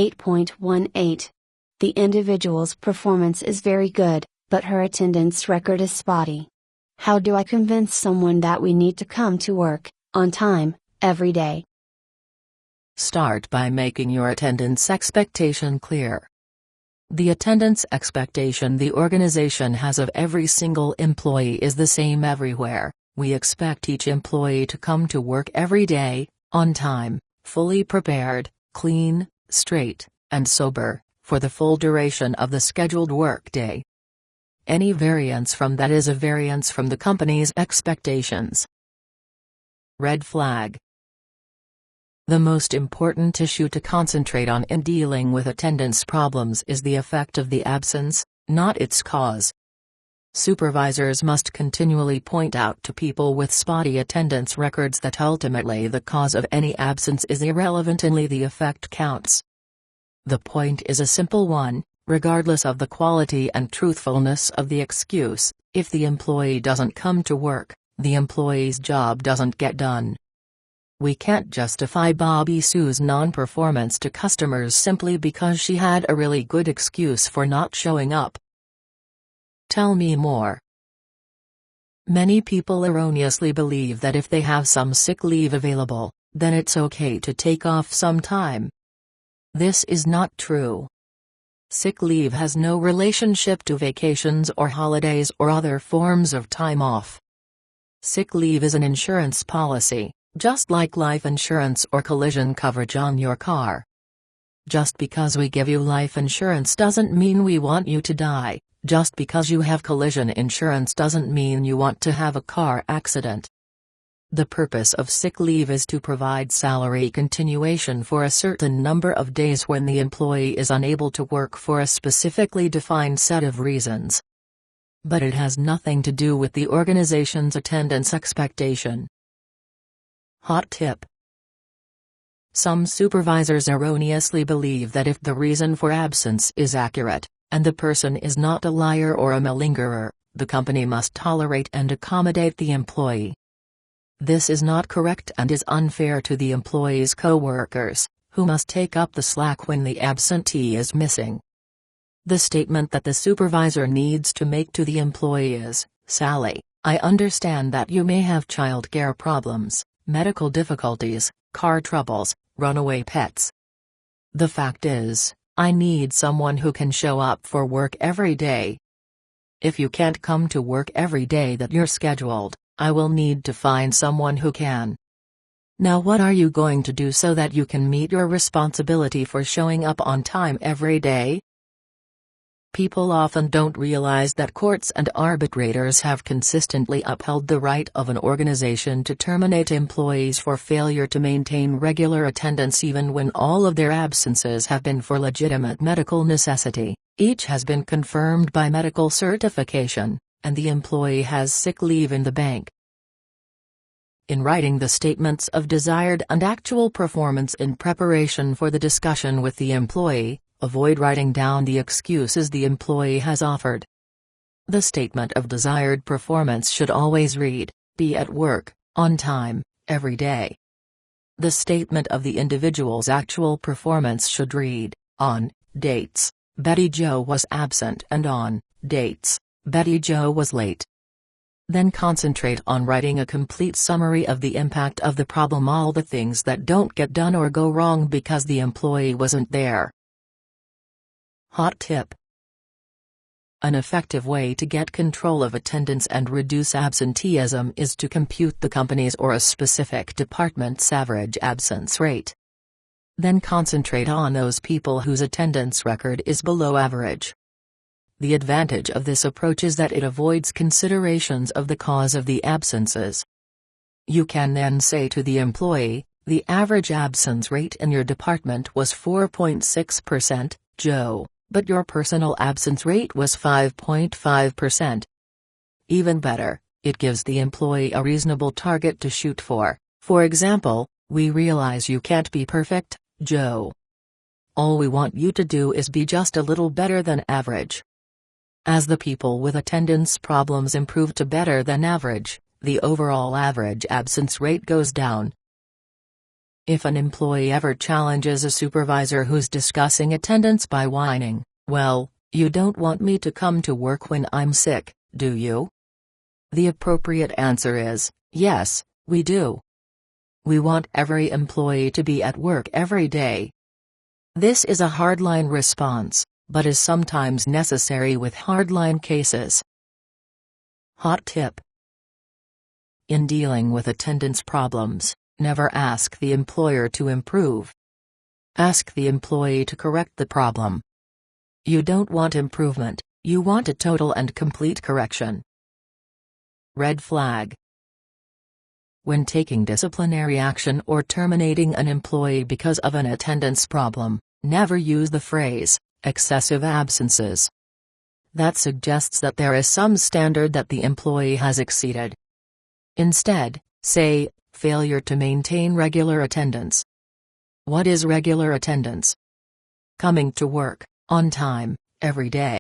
8.18. The individual's performance is very good, but her attendance record is spotty. How do I convince someone that we need to come to work, on time, every day? Start by making your attendance expectation clear. The attendance expectation the organization has of every single employee is the same everywhere. We expect each employee to come to work every day, on time, fully prepared, clean, straight, and sober, for the full duration of the scheduled workday. Any variance from that is a variance from the company's expectations. Red flag. The most important issue to concentrate on in dealing with attendance problems is the effect of the absence, not its cause. Supervisors must continually point out to people with spotty attendance records that ultimately the cause of any absence is irrelevant, only the effect counts. The point is a simple one: regardless of the quality and truthfulness of the excuse, if the employee doesn't come to work, the employee's job doesn't get done. We can't justify Bobby Sue's non-performance to customers simply because she had a really good excuse for not showing up. Tell me more. Many people erroneously believe that if they have some sick leave available, then it's okay to take off some time. This is not true. Sick leave has no relationship to vacations or holidays or other forms of time off. Sick leave is an insurance policy, just like life insurance or collision coverage on your car. Just because we give you life insurance doesn't mean we want you to die. Just because you have collision insurance doesn't mean you want to have a car accident. The purpose of sick leave is to provide salary continuation for a certain number of days when the employee is unable to work for a specifically defined set of reasons. But it has nothing to do with the organization's attendance expectation. Hot tip. Some supervisors erroneously believe that if the reason for absence is accurate, and the person is not a liar or a malingerer, the company must tolerate and accommodate the employee. This is not correct and is unfair to the employee's co-workers, who must take up the slack when the absentee is missing. The statement that the supervisor needs to make to the employee is, "Sally, I understand that you may have childcare problems, medical difficulties, car troubles, runaway pets. The fact is, I need someone who can show up for work every day. If you can't come to work every day that you're scheduled, I will need to find someone who can. Now what are you going to do so that you can meet your responsibility for showing up on time every day?" People often don't realize that courts and arbitrators have consistently upheld the right of an organization to terminate employees for failure to maintain regular attendance even when all of their absences have been for legitimate medical necessity. Each has been confirmed by medical certification, and the employee has sick leave in the bank. In writing the statements of desired and actual performance in preparation for the discussion with the employee, avoid writing down the excuses the employee has offered. The statement of desired performance should always read, "Be at work, on time, every day." The statement of the individual's actual performance should read, "On dates, Betty Jo was absent, and on dates, Betty Jo was late." Then concentrate on writing a complete summary of the impact of the problem, all the things that don't get done or go wrong because the employee wasn't there. Hot tip. An effective way to get control of attendance and reduce absenteeism is to compute the company's or a specific department's average absence rate. Then concentrate on those people whose attendance record is below average. The advantage of this approach is that it avoids considerations of the cause of the absences. You can then say to the employee, "The average absence rate in your department was 4.6%, Joe. But your personal absence rate was 5.5%. Even better, it gives the employee a reasonable target to shoot for. For example, "We realize you can't be perfect, Joe. All we want you to do is be just a little better than average." As the people with attendance problems improve to better than average, the overall average absence rate goes down. If an employee ever challenges a supervisor who's discussing attendance by whining, "Well, you don't want me to come to work when I'm sick, do you?" The appropriate answer is, yes, we do. We want every employee to be at work every day. This is a hardline response, but is sometimes necessary with hardline cases. Hot tip: in dealing with attendance problems, never ask the employer to improve. Ask the employee to correct the problem. You don't want improvement, you want a total and complete correction. Red flag: when taking disciplinary action or terminating an employee because of an attendance problem, never use the phrase, "excessive absences." That suggests that there is some standard that the employee has exceeded. Instead, say, "failure to maintain regular attendance." What is regular attendance? Coming to work, on time, every day.